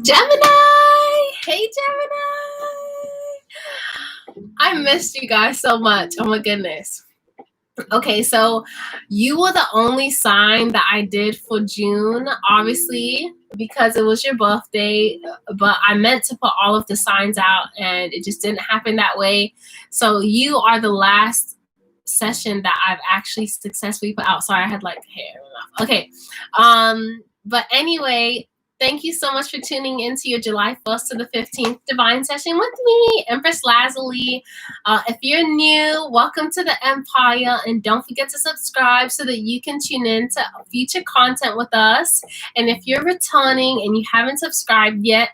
Gemini! Hey, Gemini! I missed you guys so much. Oh my goodness. Okay, so you were the only sign that I did for June, obviously, because it was your birthday, but I meant to put all of the signs out and it just didn't happen that way. So you are the last session that I've actually successfully put out. Sorry, I had like hair. Okay. But anyway, thank you so much for tuning into your July 1st to the 15th Divine Session with me, Empress Lazuli. If you're new, welcome to the Empire, and don't forget to subscribe so that you can tune in to future content with us. And if you're returning and you haven't subscribed yet,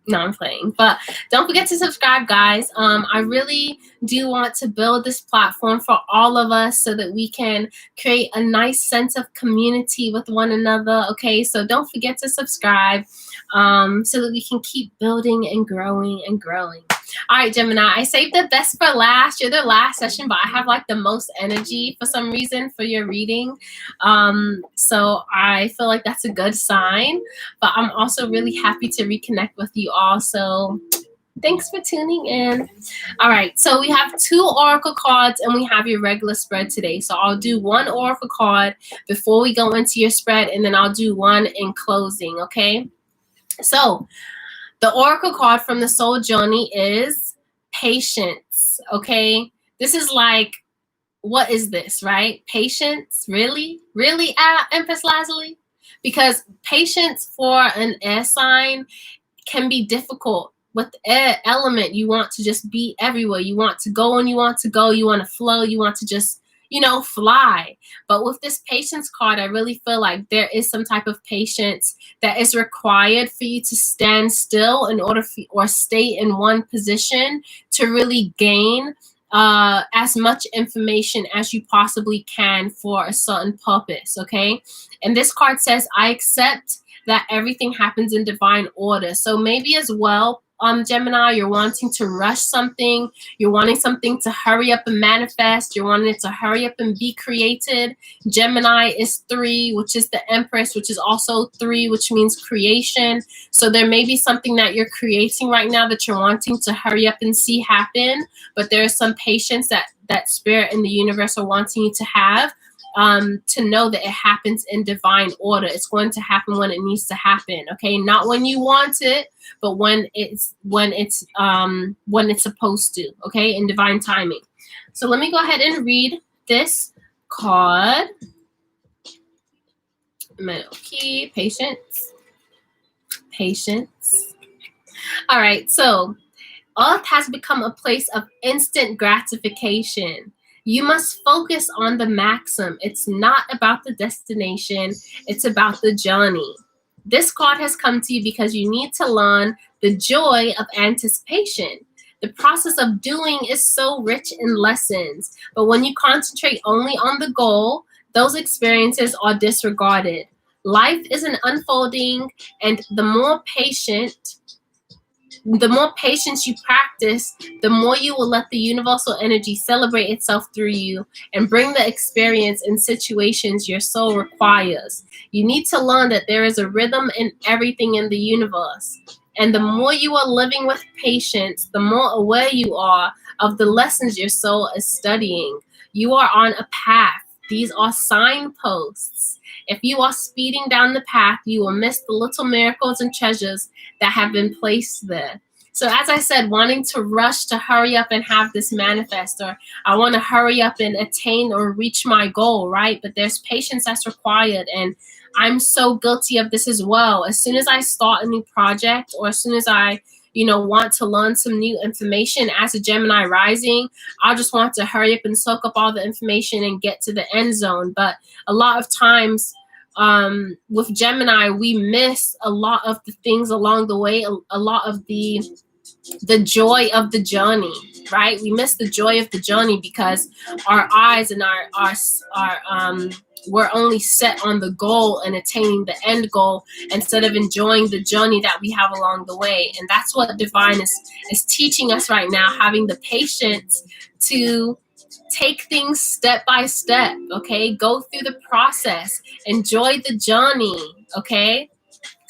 no, I'm playing, but don't forget to subscribe, guys. I really do want to build this platform for all of us so that we can create a nice sense of community with one another. Okay, so don't forget to subscribe so that we can keep building and growing and growing. All right, Gemini, I saved the best for last. You're the last session, but I have like the most energy for some reason for your reading. So I feel like that's a good sign, but I'm also really happy to reconnect with you all. So thanks for tuning in. All right, so we have 2 oracle cards and we have your regular spread today. So I'll do 1 oracle card before we go into your spread, and then I'll do 1 in closing, okay? So the oracle card from the soul journey is patience, okay? This is like, what is this, right? Patience, really? Really, Empress Lazuli? Because patience for an air sign can be difficult. With the air element, you want to just be everywhere. You want to go and you want to go. You want to flow. You want to just, fly. But with this patience card, I really feel like there is some type of patience that is required for you to stand still in order or stay in one position to really gain as much information as you possibly can for a certain purpose, okay? And this card says, I accept that everything happens in divine order. So maybe as well, Gemini, you're wanting to rush something. You're wanting something to hurry up and manifest. You're wanting it to hurry up and be created. Gemini is 3, which is the Empress, which is also 3, which means creation. So there may be something that you're creating right now that you're wanting to hurry up and see happen, but there's some patience that spirit and the universe are wanting you to have. To know that it happens in divine order. It's going to happen when it needs to happen, okay? Not when you want it, but when it's supposed to, okay? In divine timing. So let me go ahead and read this card. Okay, patience. Patience. All right, so Earth has become a place of instant gratification. You must focus on the maxim. It's not about the destination. It's about the journey. This card has come to you because you need to learn the joy of anticipation. The process of doing is so rich in lessons, but when you concentrate only on the goal, those experiences are disregarded. Life is an unfolding, and the more patience you practice, the more you will let the universal energy celebrate itself through you and bring the experience in situations your soul requires. You need to learn that there is a rhythm in everything in the universe. And the more you are living with patience, the more aware you are of the lessons your soul is studying. You are on a path. These are signposts. If you are speeding down the path, you will miss the little miracles and treasures that have been placed there. So as I said, wanting to rush to hurry up and have this manifest, or I want to hurry up and attain or reach my goal, right? But there's patience that's required, and I'm so guilty of this as well. As soon as I start a new project, or as soon as I want to learn some new information as a Gemini rising, I just want to hurry up and soak up all the information and get to the end zone. But a lot of times with Gemini, we miss a lot of the things along the way, a lot of the joy of the journey, right? We miss the joy of the journey because our eyes and we're only set on the goal and attaining the end goal instead of enjoying the journey that we have along the way. And that's what divine is teaching us right now, having the patience to take things step by step, okay? Go through the process, enjoy the journey, okay?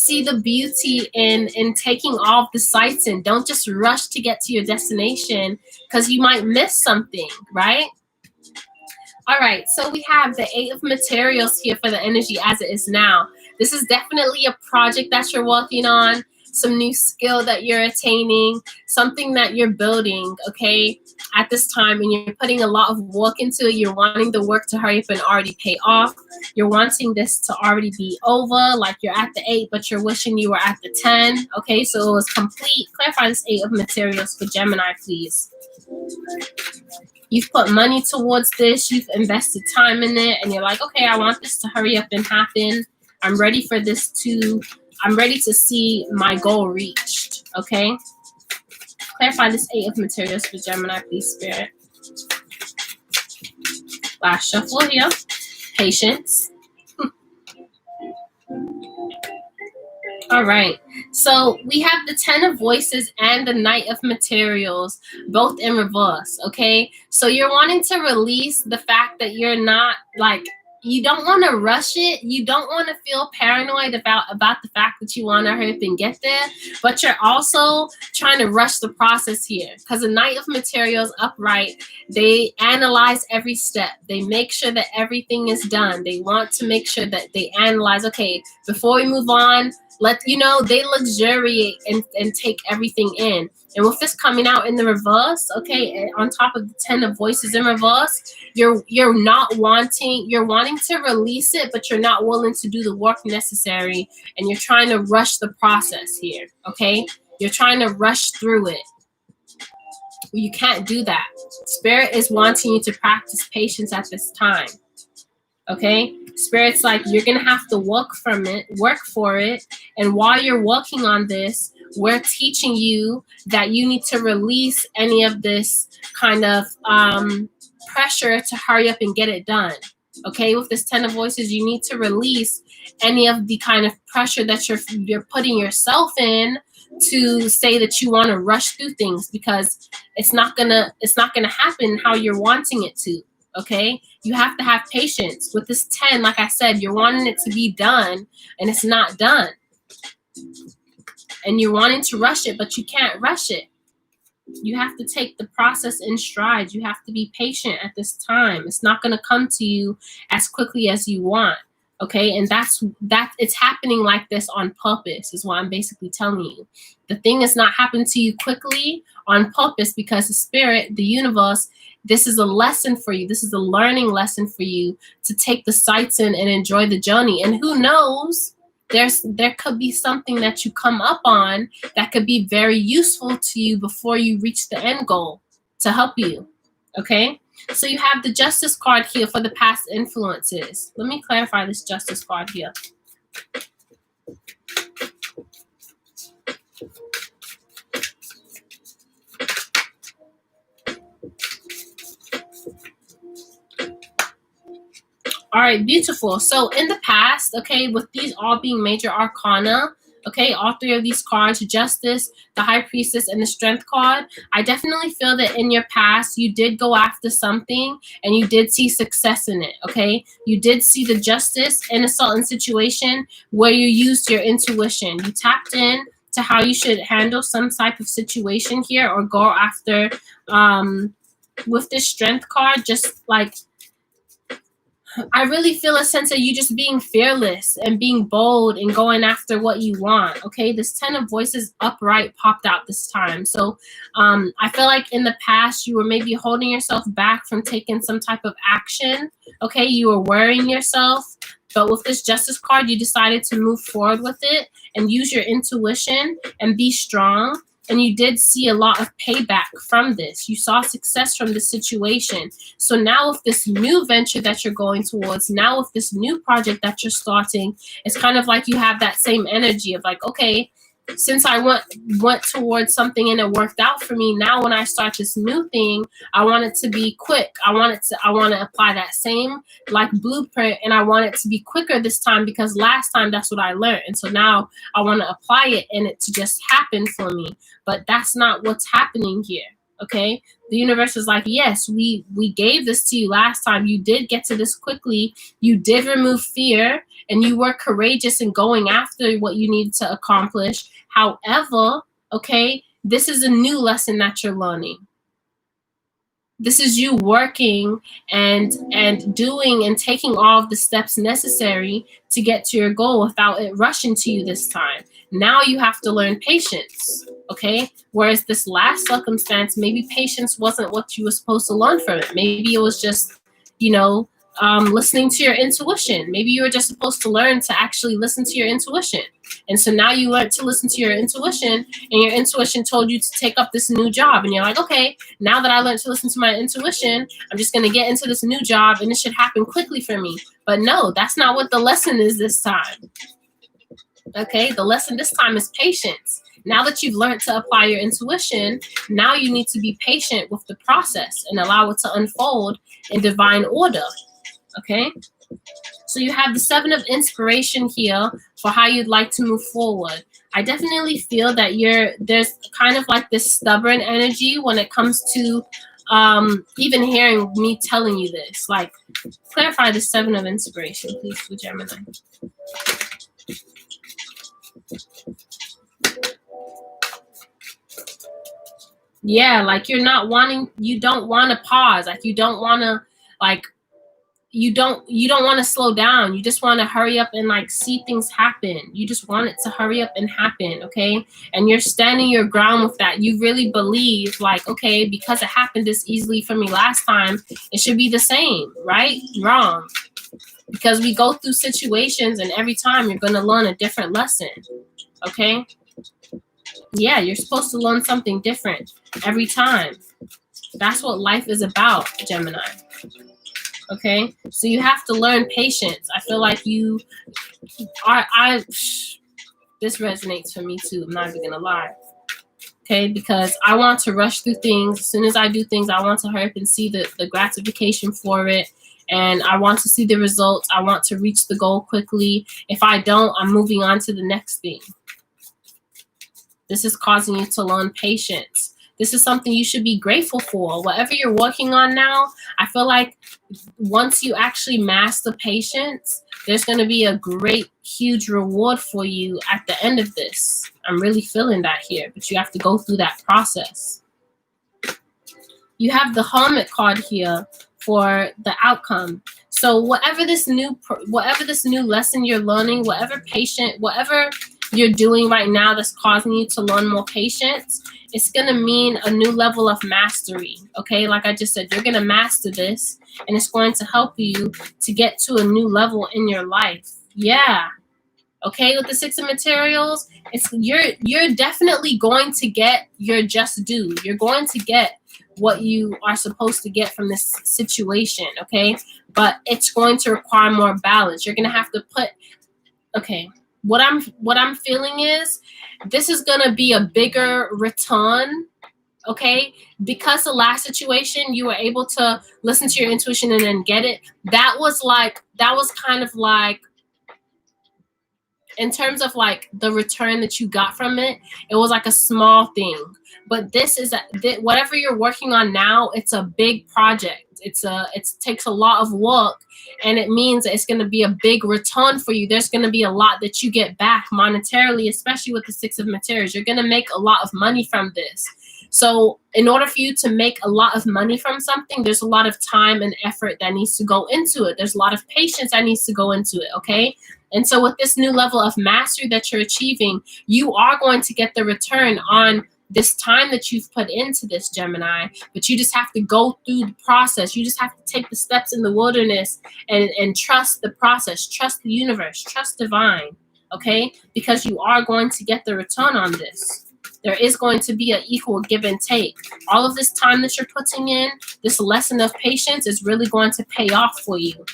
see the beauty in taking all of the sights in. Don't just rush to get to your destination, because you might miss something, right? All right, so we have the 8 of materials here for the energy as it is now. This is definitely a project that you're working on, some new skill that you're attaining, something that you're building, okay, at this time, and you're putting a lot of work into it. You're wanting the work to hurry up and already pay off. You're wanting this to already be over, like you're at the 8, but you're wishing you were at the 10, okay, so it was complete. Clarify this 8 of materials for Gemini, please. You've put money towards this, you've invested time in it, and you're like, okay, I want this to hurry up and happen. I'm ready for this I'm ready to see my goal reached, okay? Clarify this 8 of materials for Gemini, please, Spirit. Last shuffle here. Patience. All right, so we have the 10 of voices and the Knight of materials, both in reverse, okay? So you're wanting to release the fact that you're not, like, you don't want to rush it. You don't want to feel paranoid about the fact that you want to hurry up and get there, but you're also trying to rush the process here, because the Knight of materials upright, they analyze every step. They make sure that everything is done. They want to make sure that they analyze, okay, before we move on, they luxuriate and take everything in. And with this coming out in the reverse, okay, on top of the 10 of voices in reverse, you're wanting to release it, but you're not willing to do the work necessary, and you're trying to rush the process here, okay? You're trying to rush through it. You can't do that. Spirit is wanting you to practice patience at this time, okay? Spirit's like, you're gonna have to work for it, and while you're working on this, we're teaching you that you need to release any of this kind of pressure to hurry up and get it done, okay? With this 10 of voices, you need to release any of the kind of pressure that you're putting yourself in to say that you want to rush through things, because it's not gonna happen how you're wanting it to. Okay, you have to have patience with this 10. Like I said, you're wanting it to be done, and it's not done. And you're wanting to rush it, but you can't rush it. You have to take the process in stride. You have to be patient at this time. It's not going to come to you as quickly as you want. Okay, and that's it's happening like this on purpose, is what I'm basically telling you. The thing is not happening to you quickly on purpose, because the spirit, the universe, this is a lesson for you. This is a learning lesson for you to take the sights in and enjoy the journey. And who knows, there could be something that you come up on that could be very useful to you before you reach the end goal to help you. Okay? So you have the Justice card here for the past influences. Let me clarify this Justice card here. All right, beautiful. So in the past, okay, with these all being major arcana, okay, all 3 of these cards, Justice, the High Priestess, and the Strength card, I definitely feel that in your past, you did go after something and you did see success in it, okay? You did see the justice in a certain situation where you used your intuition. You tapped in to how you should handle some type of situation here, or go after, with this Strength card, just like, I really feel a sense of you just being fearless and being bold and going after what you want, okay? This 10 of voices upright popped out this time. So I feel like in the past, you were maybe holding yourself back from taking some type of action, okay? You were worrying yourself. But with this Justice card, you decided to move forward with it and use your intuition and be strong. And you did see a lot of payback from this. You saw success from this situation. So now with this new venture that you're going towards, now with this new project that you're starting, it's kind of like you have that same energy of like, okay, since I went towards something and it worked out for me, now when I start this new thing, I want it to be quick. I want to apply that same like blueprint, and I want it to be quicker this time, because last time that's what I learned. And so now I want to apply it and it to just happen for me. But that's not what's happening here. Okay, the universe is like, yes, we gave this to you last time. You did get to this quickly. You did remove fear, and you were courageous in going after what you needed to accomplish. However, okay, this is a new lesson that you're learning. This is you working and doing and taking all of the steps necessary to get to your goal without it rushing to you this time. Now you have to learn patience, okay? Whereas this last circumstance, maybe patience wasn't what you were supposed to learn from it. Maybe it was just, you know, listening to your intuition. Maybe you were just supposed to learn to actually listen to your intuition. And so now you learned to listen to your intuition, and your intuition told you to take up this new job. And you're like, okay, now that I learned to listen to my intuition, I'm just going to get into this new job, and it should happen quickly for me. But no, that's not what the lesson is this time. Okay, the lesson this time is patience. Now that you've learned to apply your intuition, now you need to be patient with the process and allow it to unfold in divine order. Okay, so you have the 7 of inspiration here for how you'd like to move forward. I definitely feel that there's kind of like this stubborn energy when it comes to even hearing me telling you this. Like, clarify the 7 of inspiration, please, for Gemini. Yeah, like you don't want to pause. Like you don't want to, like, you don't want to slow down. You just want to hurry up and like see things happen. You just want it to hurry up and happen, okay? And you're standing your ground with that. You really believe like, okay, because it happened this easily for me last time, it should be the same, right? Wrong. Because we go through situations, and every time you're going to learn a different lesson, okay? Yeah, you're supposed to learn something different every time. That's what life is about, Gemini. Okay, so you have to learn patience. I feel like you are. This resonates for me too. I'm not even gonna lie. Okay, because I want to rush through things. As soon as I do things, I want to hurry up and see the gratification for it, and I want to see the results. I want to reach the goal quickly. If I don't, I'm moving on to the next thing. This is causing you to learn patience. This is something you should be grateful for. Whatever you're working on now, I feel like once you actually master patience, there's going to be a great, huge reward for you at the end of this. I'm really feeling that here, but you have to go through that process. You have the Hermit card here for the outcome. So whatever this new lesson you're learning, whatever you're doing right now that's causing you to learn more patience, it's going to mean a new level of mastery, okay? Like I just said, you're going to master this, and it's going to help you to get to a new level in your life. Yeah. Okay, with the 6 of materials, you're definitely going to get your just due. You're going to get what you are supposed to get from this situation, okay? But it's going to require more balance. You're going to have to put, okay, what I'm feeling is this is going to be a bigger return, okay? Because the last situation you were able to listen to your intuition and then get it. That was kind of like, in terms of like the return that you got from it, it was like a small thing. But this is whatever you're working on now, it's a big project. It takes a lot of work, and it means it's going to be a big return for you. There's going to be a lot that you get back monetarily, especially with the 6 of materials. You're going to make a lot of money from this. So in order for you to make a lot of money from something, there's a lot of time and effort that needs to go into it. There's a lot of patience that needs to go into it, okay? And so with this new level of mastery that you're achieving, you are going to get the return on this time that you've put into this, Gemini. But you just have to go through the process. You just have to take the steps in the wilderness and trust the process, trust the universe, trust divine, okay? Because you are going to get the return on this. There is going to be an equal give and take. All of this time that you're putting in, this lesson of patience is really going to pay off for you.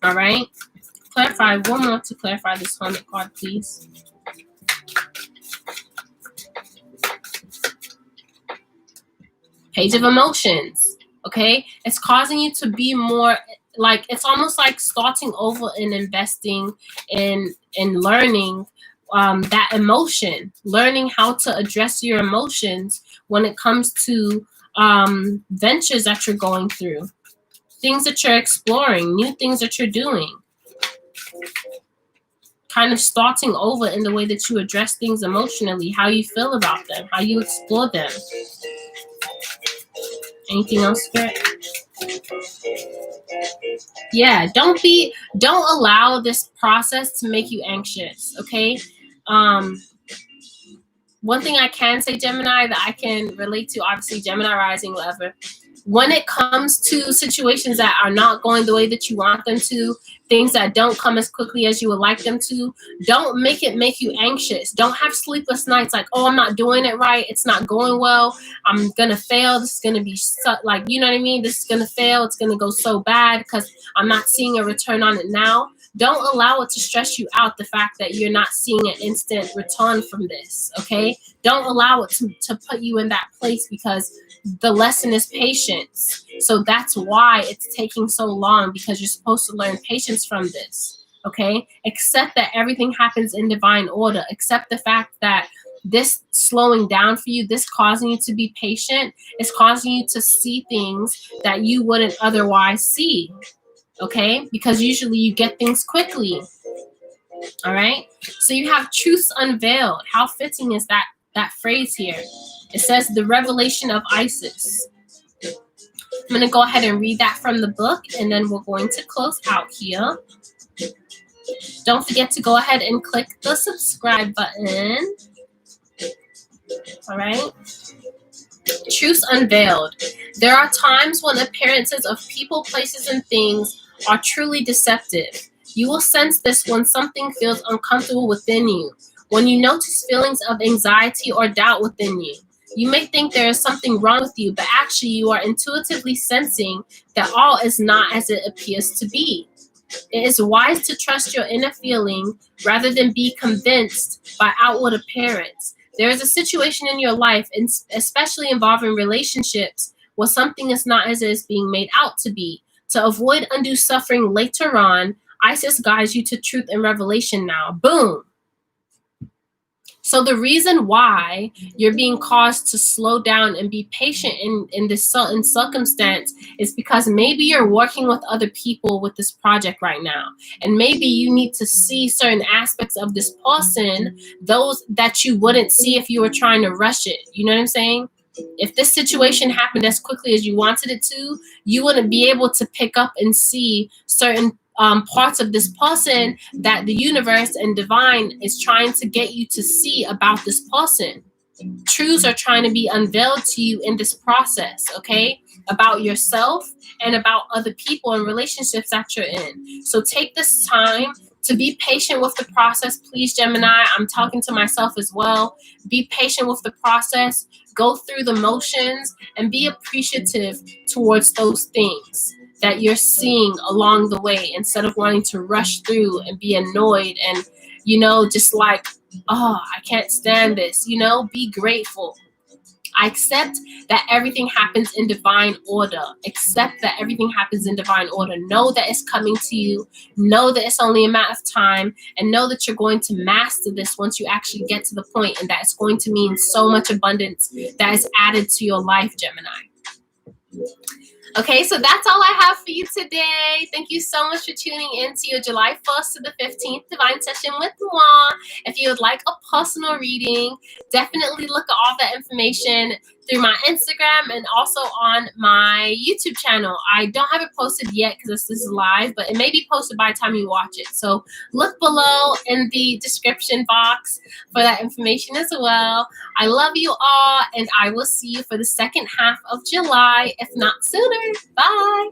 All right? Clarify one more to clarify this Hermit card, please. Page of Emotions, okay? It's causing you to be more, like, it's almost like starting over and investing in learning that emotion, learning how to address your emotions when it comes to ventures that you're going through, things that you're exploring, new things that you're doing. Kind of starting over in the way that you address things emotionally, how you feel about them, how you explore them. Anything else, Spirit? Yeah, don't allow this process to make you anxious, okay? One thing I can say, Gemini, that I can relate to, obviously Gemini rising, whatever. When it comes to situations that are not going the way that you want them to, things that don't come as quickly as you would like them to, don't make it make you anxious. Don't have sleepless nights like, oh, I'm not doing it right. It's not going well. I'm going to fail. This is going to be like, you know what I mean? This is going to fail. It's going to go so bad because I'm not seeing a return on it now. Don't allow it to stress you out, the fact that you're not seeing an instant return from this, okay? Don't allow it to put you in that place, because the lesson is patience. So that's why it's taking so long, because you're supposed to learn patience from this, okay? Accept that everything happens in divine order. Accept the fact that this slowing down for you, this causing you to be patient, is causing you to see things that you wouldn't otherwise see. Okay, because usually you get things quickly. All right, so you have truths unveiled. How fitting is that phrase here? It says the revelation of Isis. I'm going to go ahead and read that from the book, and then we're going to close out here. Don't forget to go ahead and click the subscribe button. All right. Truths unveiled. There are times when appearances of people, places, and things are truly deceptive. You will sense this when something feels uncomfortable within you, when you notice feelings of anxiety or doubt within you. You may think there is something wrong with you, but actually you are intuitively sensing that all is not as it appears to be. It is wise to trust your inner feeling rather than be convinced by outward appearance. There is a situation in your life, especially involving relationships, where something is not as it is being made out to be. To avoid undue suffering later on, Isis guides you to truth and revelation now. Boom. So the reason why you're being caused to slow down and be patient in this certain circumstance is because maybe you're working with other people with this project right now. And maybe you need to see certain aspects of this person, those that you wouldn't see if you were trying to rush it. You know what I'm saying? If this situation happened as quickly as you wanted it to, you wouldn't be able to pick up and see certain parts of this person that the universe and divine is trying to get you to see about this person. Truths are trying to be unveiled to you in this process, okay? About yourself and about other people and relationships that you're in. So take this time to be patient with the process, please, Gemini. I'm talking to myself as well. Be patient with the process. Go through the motions and be appreciative towards those things that you're seeing along the way, instead of wanting to rush through and be annoyed and, you know, just like, oh, I can't stand this. You know, be grateful. I accept that everything happens in divine order. Accept that everything happens in divine order. Know that it's coming to you. Know that it's only a matter of time. And know that you're going to master this once you actually get to the point, and that it's going to mean so much abundance that is added to your life, Gemini. Okay, so that's all I have for you today. Thank you so much for tuning in to your July 1st to the 15th Divine Session with Moi. If you would like a personal reading, definitely look at all that information through my Instagram and also on my YouTube channel. I don't have it posted yet because this is live, but it may be posted by the time you watch it. So look below in the description box for that information as well. I love you all, and I will see you for the second half of July, if not sooner. Bye.